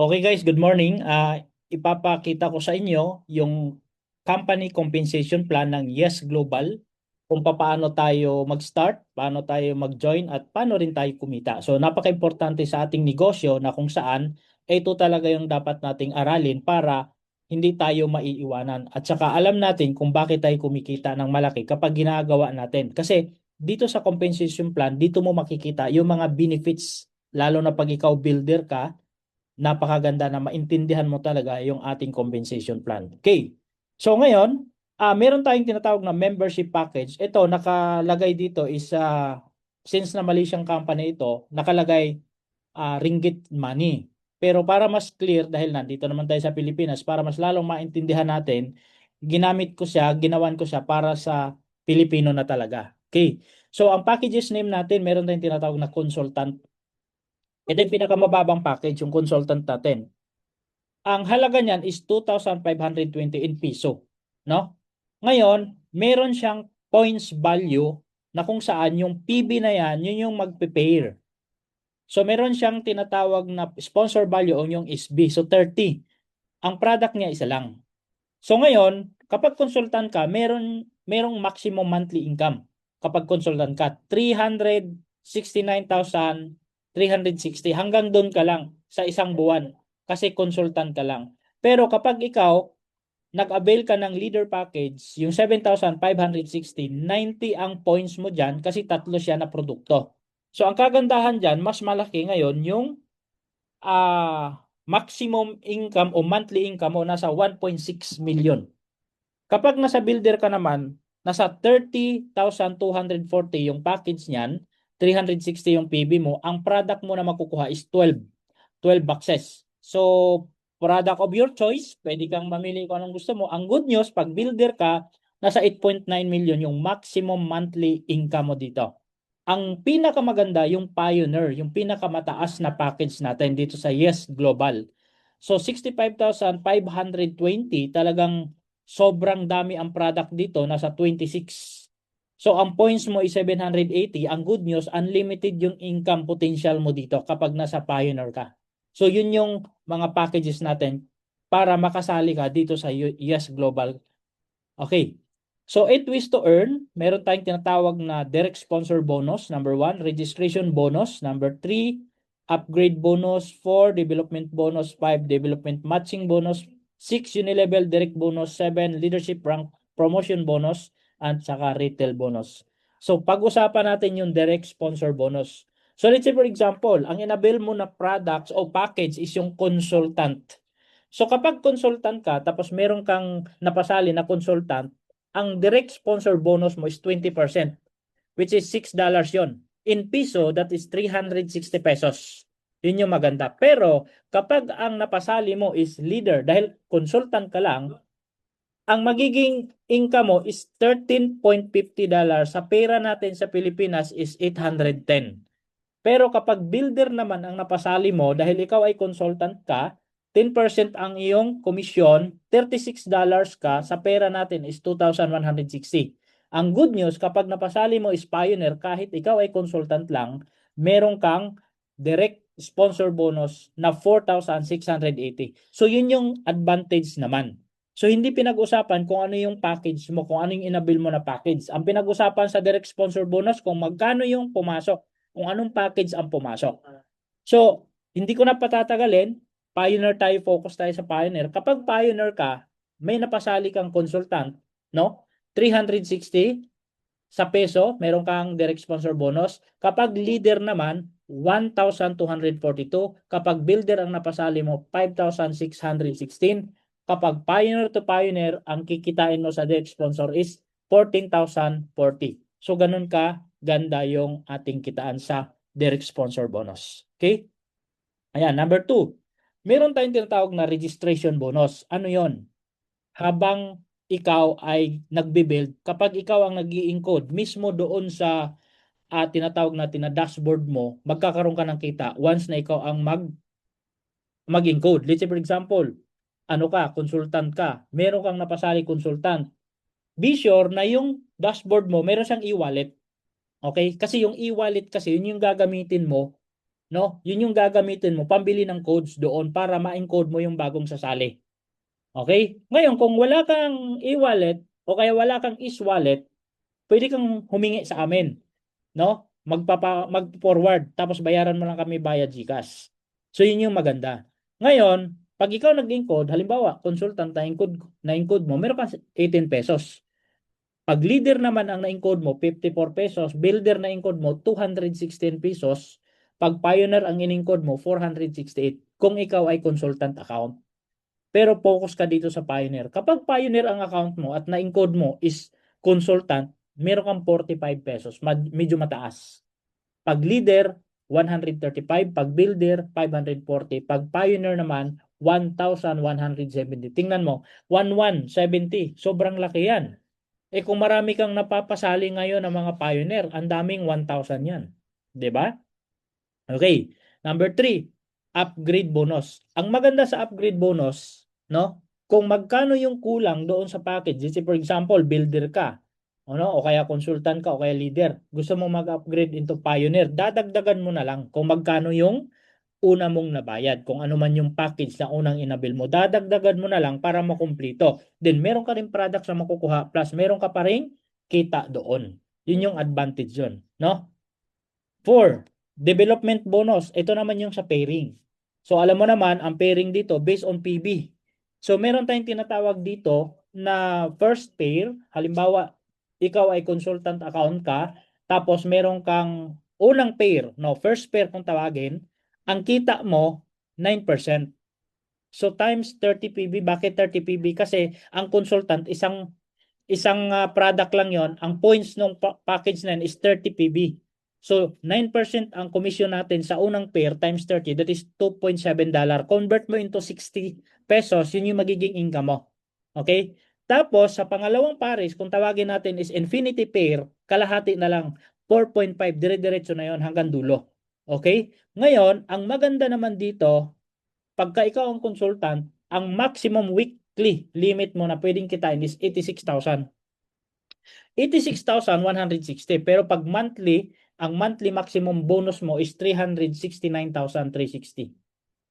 Okay guys, good morning. Ipapakita ko sa inyo yung company compensation plan ng Yes Global, kung paano tayo mag-start, paano tayo mag-join at paano rin tayo kumita. So napaka-importante sa ating negosyo na kung saan ito talaga yung dapat nating aralin para hindi tayo maiiwanan. At saka alam natin kung bakit tayo kumikita ng malaki kapag ginagawa natin. Kasi dito sa compensation plan, dito mo makikita yung mga benefits, lalo na pag ikaw builder ka, napakaganda na maintindihan mo talaga yung ating compensation plan. Okay. So ngayon, meron tayong tinatawag na membership package. Ito, nakalagay dito is, since na Malaysian company ito, nakalagay ringgit money. Pero para mas clear, dahil nandito naman tayo sa Pilipinas, para mas lalong maintindihan natin, ginawan ko siya para sa Pilipino na talaga. Okay. So ang packages name natin, meron tayong tinatawag na consultant. Ito yung pinakamababang package, yung consultant natin. Ang halaga niyan is 2,520 in piso, no? Ngayon, meron siyang points value na kung saan yung PB na yan, yun yung magpe-pair. So meron siyang tinatawag na sponsor value o yung SB. So 30. Ang product niya isa lang. So ngayon, kapag consultant ka, merong maximum monthly income. Kapag consultant ka, 369,360 hanggang doon ka lang sa isang buwan kasi consultant ka lang. Pero kapag ikaw nag-avail ka ng leader package, yung 7,560, 90 ang points mo dyan kasi tatlo siya na produkto. So ang kagandahan dyan, mas malaki ngayon yung maximum income o monthly income mo nasa 1.6 million. Kapag nasa builder ka naman, nasa 30,240 yung package niyan, 360 yung PB mo, ang product mo na makukuha is 12 boxes. So, product of your choice, pwede kang mamili kung anong gusto mo. Ang good news, pag builder ka, nasa 8.9 million yung maximum monthly income mo dito. Ang pinakamaganda yung Pioneer, yung pinakamataas na package natin dito sa Yes Global. So 65,520, talagang sobrang dami ang product dito, nasa 26. So ang points mo is 780. Ang good news, unlimited yung income potential mo dito kapag nasa Pioneer ka. So yun yung mga packages natin para makasali ka dito sa Yes Global. Okay. So 8 ways to earn, meron tayong tinatawag na direct sponsor bonus, number 1, registration bonus, number 3, upgrade bonus, 4, development bonus, 5, development matching bonus, 6, unilevel direct bonus, 7, leadership rank promotion bonus, at saka retail bonus. So pag-usapan natin yung direct sponsor bonus. So let's say for example, ang inabil mo na products o package is yung consultant. So kapag consultant ka, tapos meron kang napasali na consultant, ang direct sponsor bonus mo is 20%, which is $6 yon. In piso, that is 360 pesos. Yun yung maganda. Pero kapag ang napasali mo is leader, dahil consultant ka lang, ang magiging income mo is $13.50. Sa pera natin sa Pilipinas is 810. Pero kapag builder naman ang napasali mo, dahil ikaw ay consultant ka, 10% ang iyong komisyon, $36 ka, sa pera natin is 2,160. Ang good news, kapag napasali mo is Pioneer, kahit ikaw ay consultant lang, meron kang direct sponsor bonus na 4,680. So yun yung advantage naman. So hindi pinag-usapan kung ano yung package mo, kung ano yung inabil mo na package. Ang pinag-usapan sa direct sponsor bonus kung magkano yung pumasok, kung anong package ang pumasok. So, hindi ko na patatagalin. Pioneer tayo, focus tayo sa Pioneer. Kapag Pioneer ka, may napasali kang consultant, no? 360 sa peso, meron kang direct sponsor bonus. Kapag leader naman, 1,242. Kapag builder ang napasali mo, 5,616. Kapag Pioneer to Pioneer, ang kikitain mo sa direct sponsor is 14,040. So, ganun ka ganda yung ating kitaan sa direct sponsor bonus. Okay? Ayan, number 2. Meron tayong tinatawag na registration bonus. Ano yon? Habang ikaw ay nagbe-build, kapag ikaw ang nag-i-encode mismo doon sa tinatawag natin na dashboard mo, magkakaroon ka ng kita once na ikaw ang mag-encode. Let's say for example, ano ka, consultant ka, meron kang napasali consultant. Be sure na yung dashboard mo, meron siyang e-wallet. Okay? Kasi yung e-wallet kasi, yun yung gagamitin mo no? Yun yung gagamitin mo pambili ng codes doon para ma-encode mo yung bagong sasali. Okay? Ngayon, kung wala kang e-wallet o kaya wala kang is-wallet, pwede kang humingi sa amin, no? Mag-forward tapos bayaran mo lang kami via GCash. So yun yung maganda. Ngayon, pag ikaw nag-encode, halimbawa, consultant na-encode mo, meron kang 18 pesos. Pag leader naman ang na-encode mo, 54 pesos, builder na-encode mo, 216 pesos, pag pioneer ang in-encode mo, 468 kung ikaw ay consultant account. Pero focus ka dito sa pioneer. Kapag pioneer ang account mo at na-encode mo is consultant, meron kang 45 pesos, medyo mataas. Pag leader, 135, pag builder, 540, pag pioneer naman, 1,170. Tingnan mo, 1,170. Sobrang laki yan. Eh kung marami kang napapasali ngayon ng mga pioneer, ang daming 1,000 yan. 'Di ba? Okay. Number 3, upgrade bonus. Ang maganda sa upgrade bonus, no? Kung magkano yung kulang doon sa package, say for example, builder ka, ano, o kaya consultant ka o kaya leader, gusto mo mag-upgrade into pioneer, dadagdagan mo na lang kung magkano yung una mong nabayad. Kung ano man yung package na unang inabil mo, dadagdagan mo na lang para makumplito. Then, meron ka rin products na makukuha plus meron ka pa rin kita doon. Yun yung advantage yun. No? 4, development bonus. Ito naman yung sa pairing. So, alam mo naman, ang pairing dito based on PB. So, meron tayong tinatawag dito na first pair. Halimbawa, ikaw ay consultant account ka, tapos meron kang unang pair, no, first pair kung tawagin, ang kita mo 9%. So times 30 PB, bakit 30 PB? Kasi ang consultant isang product lang 'yon. Ang points ng package na yun is 30 PB. So 9% ang commission natin sa unang pair times 30, that is $2.7. Convert mo into 60 pesos, yun yung magiging income mo. Okay? Tapos sa pangalawang pares, kung tawagin natin is infinity pair, kalahati na lang 4.5, dire-diretso na yon hanggang dulo. Okay? Ngayon, ang maganda naman dito, pagka ikaw ang consultant, ang maximum weekly limit mo na pwedeng kitain is 86,000. 86,160. Pero pag monthly, ang monthly maximum bonus mo is 369,360.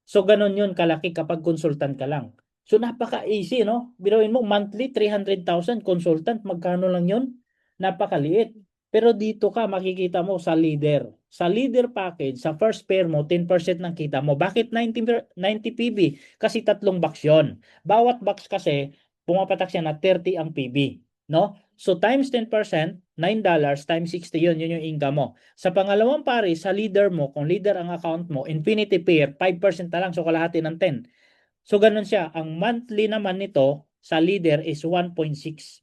So, ganun yun kalaki kapag consultant ka lang. So, napaka-easy, no? Biruin mo, monthly, 300,000 consultant, magkano lang yun? Napakaliit. Pero dito ka, makikita mo sa leader. Sa leader package, sa first pair mo, 10% ng kita mo. Bakit 90 PB? Kasi tatlong box yon. Bawat box kasi, pumapatak siya na 30 ang PB. No? So, times 10%, $9 times 60 yun yung income mo. Sa pangalawang pare, sa leader mo, kung leader ang account mo, infinity pair, 5% na lang, so kalahati ng 10. So ganun siya. Ang monthly naman nito sa leader is 1.6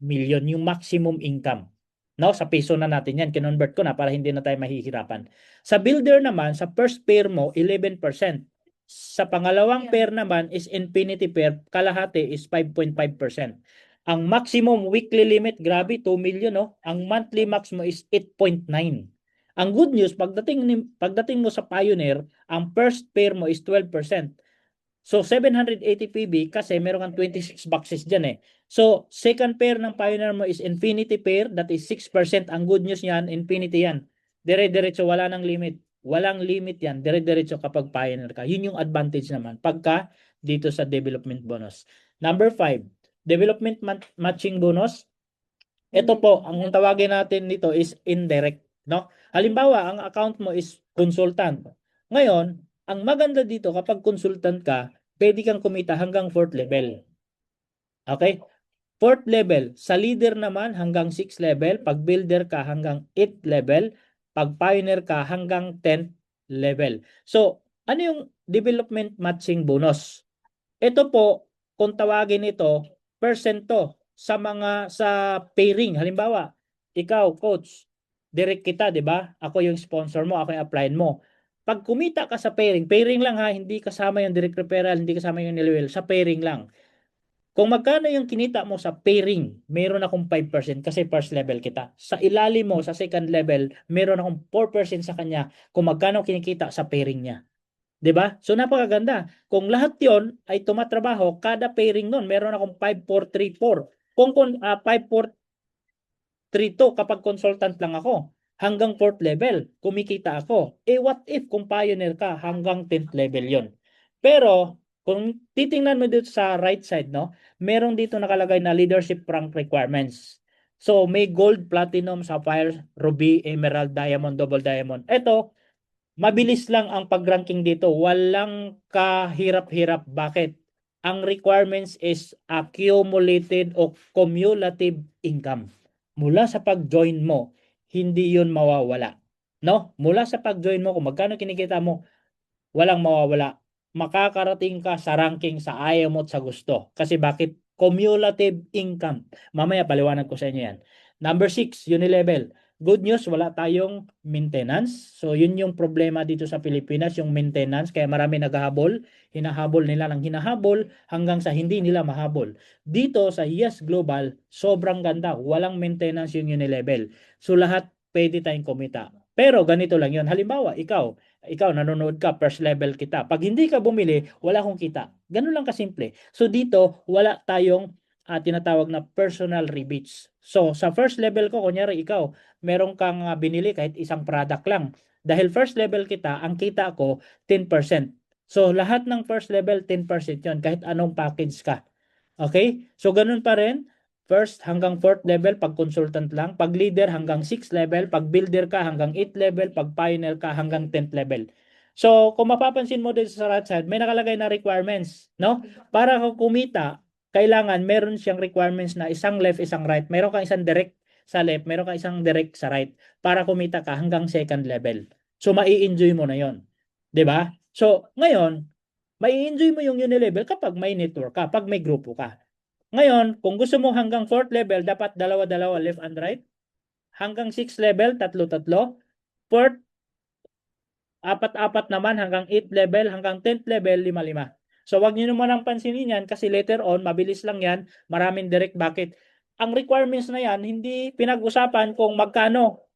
million, yung maximum income. No, sa peso na natin yan. Kinonvert ko na para hindi na tayo mahihirapan. Sa builder naman, sa first pair mo, 11%. Sa pangalawang pair naman is infinity pair, kalahati is 5.5%. Ang maximum weekly limit, grabe, 2 million, no? Ang monthly max mo is 8.9. Ang good news, pagdating mo sa Pioneer, ang first pair mo is 12%. So, 780 PB kasi meron kang 26 boxes dyan eh. So, second pair ng Pioneer mo is infinity pair, that is 6%. Ang good news yan, infinity yan. Dire-diretso, wala nang limit. Walang limit yan. Dire-diretso kapag Pioneer ka. Yun yung advantage naman pagka dito sa development bonus. Number 5, development matching bonus. Ito po, ang tawagin natin dito is indirect. No? Halimbawa, ang account mo is consultant. Ngayon, ang maganda dito kapag consultant ka, pwede kang kumita hanggang 4th level. Okay? 4th level. Sa leader naman hanggang 6th level. Pag builder ka hanggang 8th level. Pag pioneer ka hanggang 10th level. So, ano yung development matching bonus? Ito po, kung tawagin ito, persento sa pairing. Halimbawa, ikaw, coach, direct kita, di ba? Ako yung sponsor mo, ako yung applyin mo. Pag kumita ka sa pairing, pairing lang ha, hindi kasama yung direct referral, hindi kasama yung nilwell, sa pairing lang. Kung magkano yung kinita mo sa pairing, meron akong 5% kasi first level kita. Sa ilalim mo, sa second level, meron akong 4% sa kanya kung magkano kinikita sa pairing niya. 'Di ba? So napakaganda. Kung lahat 'yon ay tumatrabaho, kada pairing nun meron akong 5434. Kung 5432 kapag consultant lang ako. hanggang 4th level, kumikita ako. What if kung pioneer ka, hanggang 10th level yon. Pero, kung titingnan mo dito sa right side, no, meron dito nakalagay na leadership rank requirements. So, may gold, platinum, sapphire, ruby, emerald, diamond, double diamond. Ito, mabilis lang ang pag-ranking dito. Walang kahirap-hirap. Bakit? Ang requirements is accumulated o cumulative income. Mula sa pag-join mo, hindi yun mawawala. No? Mula sa pag-join mo, kung magkano kinikita mo, walang mawawala. Makakarating ka sa ranking sa ayaw mo at sa gusto. Kasi bakit? Cumulative income. Mamaya paliwanag ko sa inyo yan. Number 6, Unilevel. Good news, wala tayong maintenance. So, yun yung problema dito sa Pilipinas, yung maintenance. Kaya marami naghahabol. Hinahabol nila ng hinahabol hanggang sa hindi nila mahabol. Dito sa Yes Global, sobrang ganda. Walang maintenance yung Unilevel. So, lahat pwede tayong kumita. Pero ganito lang yun. Halimbawa, ikaw nanonood ka, first level kita. Pag hindi ka bumili, wala akong kita. Ganun lang kasimple. So dito, wala tayong tinatawag na personal rebates. So sa first level ko, kunyari ikaw, meron kang binili kahit isang product lang. Dahil first level kita, ang kita ko 10%. So lahat ng first level 10% yon kahit anong package ka. Okay? So ganun pa rin. First hanggang 4th level pag consultant lang, pag leader hanggang 6th level, pag builder ka hanggang 8th level, pag pioneer ka hanggang 10th level. So, kung mapapansin mo dito sa right side, may nakalagay na requirements, no? Para ka kumita, kailangan meron siyang requirements na isang left, isang right. Meron kang isang direct sa left, meron kang isang direct sa right para kumita ka hanggang 2nd level. So, mai-enjoy mo na 'yon. 'Di ba? So, ngayon, mai-enjoy mo yung Unilevel kapag may network ka, pag may grupo ka. Ngayon, kung gusto mo hanggang 4th level, dapat dalawa-dalawa left and right. Hanggang 6th level, tatlo-tatlo. 4th, apat-apat naman hanggang 8th level, hanggang 10th level, lima-lima. So wag niyo naman ang pansinin yan kasi later on, mabilis lang yan, maraming direct. Bakit? Ang requirements na yan, hindi pinag-usapan kung magkano.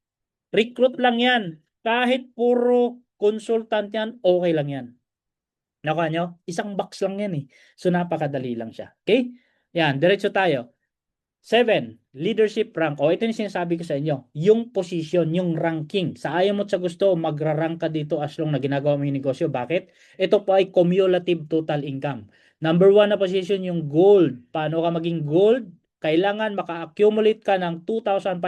Recruit lang yan. Kahit puro consultant yan, okay lang yan. Nakuha nyo? Isang box lang yan eh. So napakadali lang siya. Okay? Yan, diretso tayo. 7, leadership rank. O ito yung sinasabi ko sa inyo. Yung position, yung ranking. Sa ayaw mo at sa gusto, magra-rank ka dito as long na ginagawa mo yung negosyo. Bakit? Ito po ay cumulative total income. Number 1 na position yung gold. Paano ka maging gold? Kailangan maka-accumulate ka ng $2,500.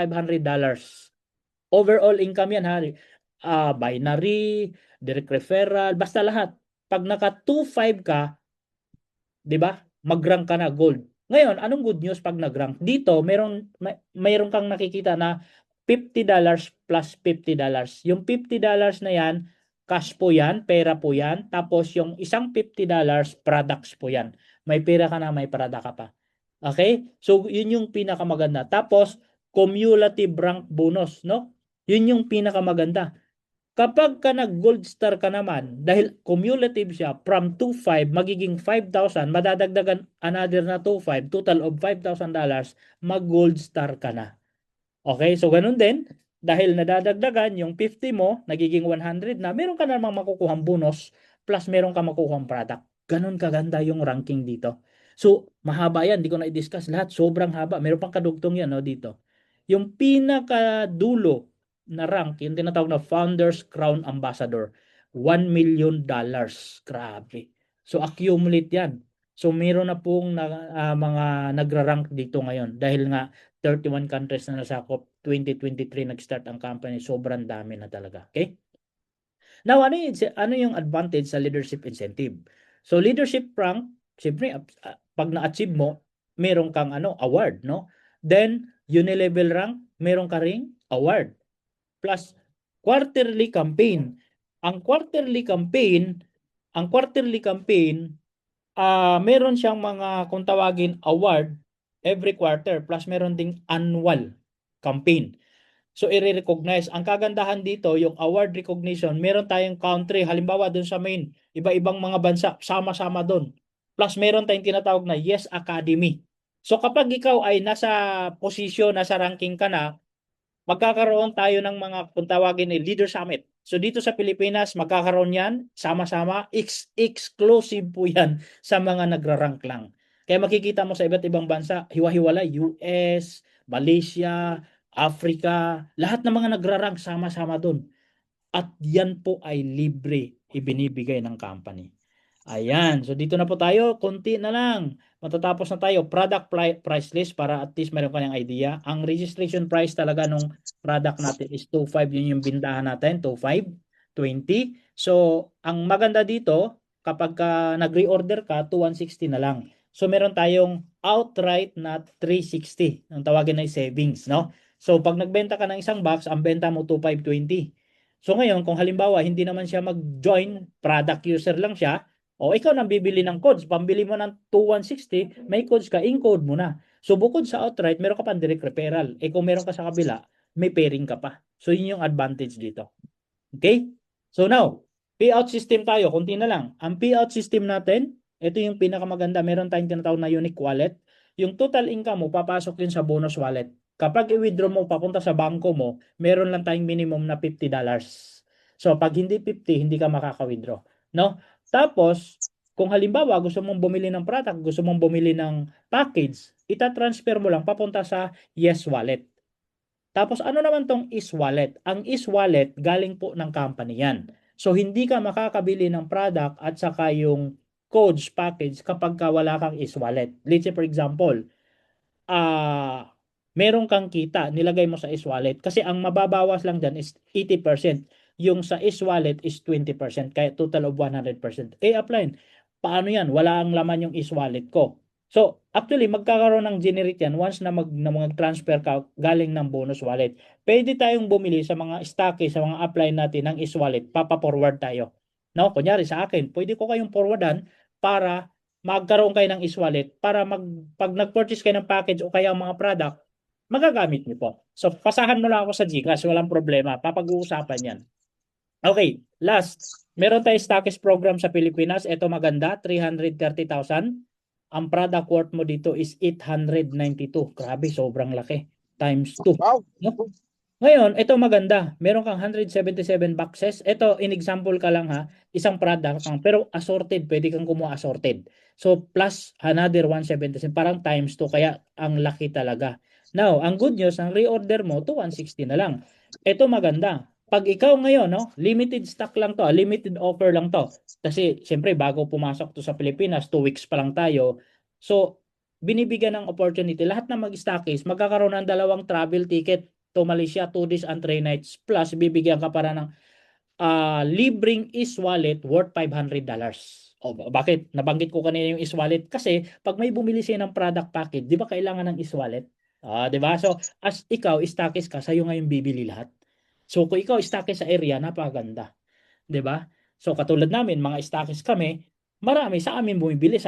Overall income yan ha. Binary, direct referral, basta lahat. Pag naka 2,500 ka, 'di ba? Mag-rank ka na gold. Ngayon, anong good news pag nag-rank? Dito, mayroon kang nakikita na $50 plus $50. Yung $50 na yan, cash po yan, pera po yan. Tapos yung isang $50, products po yan. May pera ka na, may product ka pa. Okay? So, yun yung pinakamaganda. Tapos, cumulative rank bonus, no? Yun yung pinakamaganda. Kapag ka nag-gold star ka naman, dahil cumulative siya, from 2,500 magiging 5,000, madadagdagan another na 2,500, total of $5,000, mag-gold star ka na. Okay, so ganun din, dahil nadadagdagan yung 50 mo, nagiging 100 na, meron ka namang makukuhang bonus, plus meron ka makukuhang product. Ganun kaganda yung ranking dito. So, mahaba yan, di ko na i-discuss lahat, sobrang haba. Meron pang kadugtong yan, no, dito. Yung pinakadulo na rank, yung tinatawag na Founders Crown Ambassador, $1 million. Grabe. So, accumulate yan. So, meron na pong mga nagra-rank dito ngayon dahil nga 31 countries na nasakop, 2023 nag-start ang company, sobrang dami na talaga. Okay? Now, ano yung advantage sa leadership incentive? So, leadership rank, siyempre, pag na-achieve mo, meron kang award, no? Then, Unilevel rank, meron ka ring award. Plus, quarterly campaign. Ang quarterly campaign, meron siyang mga, kung tawagin, award every quarter. Plus, meron ding annual campaign. So, i-recognize. Ang kagandahan dito, yung award recognition, meron tayong country. Halimbawa, dun sa main, iba-ibang mga bansa, sama-sama dun. Plus, meron tayong tinatawag na Yes Academy. So, kapag ikaw ay nasa posisyon, nasa ranking ka na, magkakaroon tayo ng mga kung tawagin ni Leader Summit. So dito sa Pilipinas, magkakaroon yan, sama-sama, exclusive po yan sa mga nagra-rank lang. Kaya makikita mo sa iba't ibang bansa, hiwa-hiwalay, US, Malaysia, Africa, lahat ng mga nagrarank sama-sama doon. At yan po ay libre ibinibigay ng company. Ayan. So dito na po tayo. Konti na lang. Matatapos na tayo. Product price list para at least meron kayong idea. Ang registration price talaga nung product natin is 2.5. Yun yung bintahan natin. 2.5, 20. So ang maganda dito, kapag nag-reorder ka, 2,160 na lang. So meron tayong outright na 360. Ang tawagin na savings, no? So pag nagbenta ka ng isang box, ang benta mo 2,520. So ngayon, kung halimbawa hindi naman siya mag-join, product user lang siya, o ikaw nang bibili ng codes, pambili mo ng 2,160, may codes ka, in-code mo na. So bukod sa outright, meron ka pang direct referral. Eh kung meron ka sa kabila, may pairing ka pa. So yun yung advantage dito. Okay? So now, payout system tayo, konti na lang. Ang payout system natin, ito yung pinakamaganda. Meron tayong tinatawag na unique wallet. Yung total income mo, papasok yun sa bonus wallet. Kapag i-withdraw mo papunta sa bangko mo, meron lang tayong minimum na $50. So pag hindi 50, hindi ka makaka-withdraw. No? Tapos, kung halimbawa gusto mong bumili ng product, gusto mong bumili ng package, ita-transfer mo lang papunta sa Yes Wallet. Tapos ano naman tong is-wallet? Ang is-wallet galing po ng company yan. So hindi ka makakabili ng product at saka yung codes package kapag wala kang is-wallet. Let's say for example, meron kang kita, nilagay mo sa is-wallet. Kasi ang mababawas lang dyan is 80%. Yung sa is-wallet is 20%, kaya total of 100%. Eh, apply. Paano yan? Wala ang laman yung is-wallet ko. So, actually, magkakaroon ng generate yan once na mag-transfer ka galing ng bonus wallet. Pwede tayong bumili sa mga stocke, sa mga apply natin ng is-wallet, papa-forward tayo. No? Kunyari sa akin, pwede ko kayong forwardan para magkaroon kayo ng is-wallet para pag nag-purchase kayo ng package o kaya ang mga product, magagamit niyo po. So, pasahan mo lang ako sa GCash, walang problema. Papag-uusapan yan. Okay, last. Meron tayong Stockist program sa Pilipinas. Ito maganda, 330,000. Ang product worth mo dito is 892. Grabe, sobrang laki. Times 2. Wow. No? Ngayon, ito maganda. Meron kang 177 boxes. Ito, in example ka lang ha, isang product lang, pero assorted. Pwede kang kumuha assorted. So, plus another 177. Parang times 2. Kaya, ang laki talaga. Now, ang good news, ang reorder mo, 2,160 na lang. Ito maganda. Pag ikaw ngayon, no, limited stock lang to, limited offer lang to. Kasi, siyempre, bago pumasok to sa Pilipinas, 2 weeks pa lang tayo. So, binibigyan ng opportunity. Lahat na mag-stockies, magkakaroon ng dalawang travel ticket to Malaysia 2 days and 3 nights plus bibigyan ka para ng libreng is-wallet worth $500. O bakit? Nabanggit ko kanina yung is-wallet kasi pag may bumili siya ng product package, di ba kailangan ng is-wallet? Di ba? So, as ikaw, stockist ka, sa'yo ngayon bibili lahat. So, kung ikaw stockist sa area, napakaganda. 'Di ba? So katulad namin, mga stockist kami, marami sa amin bumibili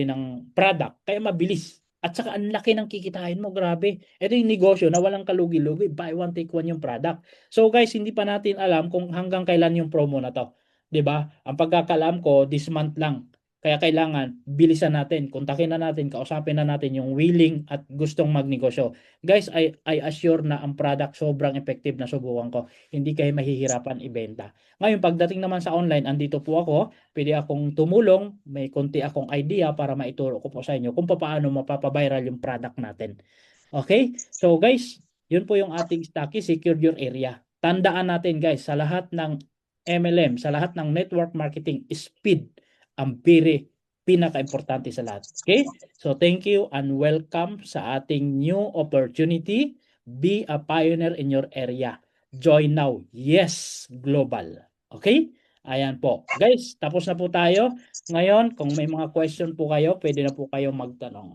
ng product, kaya mabilis. At saka ang laki ng kikitain mo, grabe. Ito yung negosyo na walang kalugi-lugi, buy one take one yung product. So guys, hindi pa natin alam kung hanggang kailan yung promo na to. 'Di ba? Ang pagkakaalam ko, this month lang. Kaya kailangan bilisan natin, kontakin na natin, kausapin na natin yung willing at gustong magnegosyo. Guys, I assure na ang product sobrang effective na subukan ko. Hindi kayo mahihirapan ibenta. Ngayon, pagdating naman sa online, andito po ako. Pwede akong tumulong. May konti akong idea para maituro ko po sa inyo kung paano mapapaviral yung product natin. Okay? So guys, yun po yung ating Stocky, secure your area. Tandaan natin guys, sa lahat ng MLM, sa lahat ng network marketing, speed ang pinaka-importante sa lahat. Okay? So thank you and welcome sa ating new opportunity. Be a pioneer in your area. Join now. Yes, global. Okay? Ayan po. Guys, tapos na po tayo. Ngayon, kung may mga question po kayo, pwede na po kayo magtanong.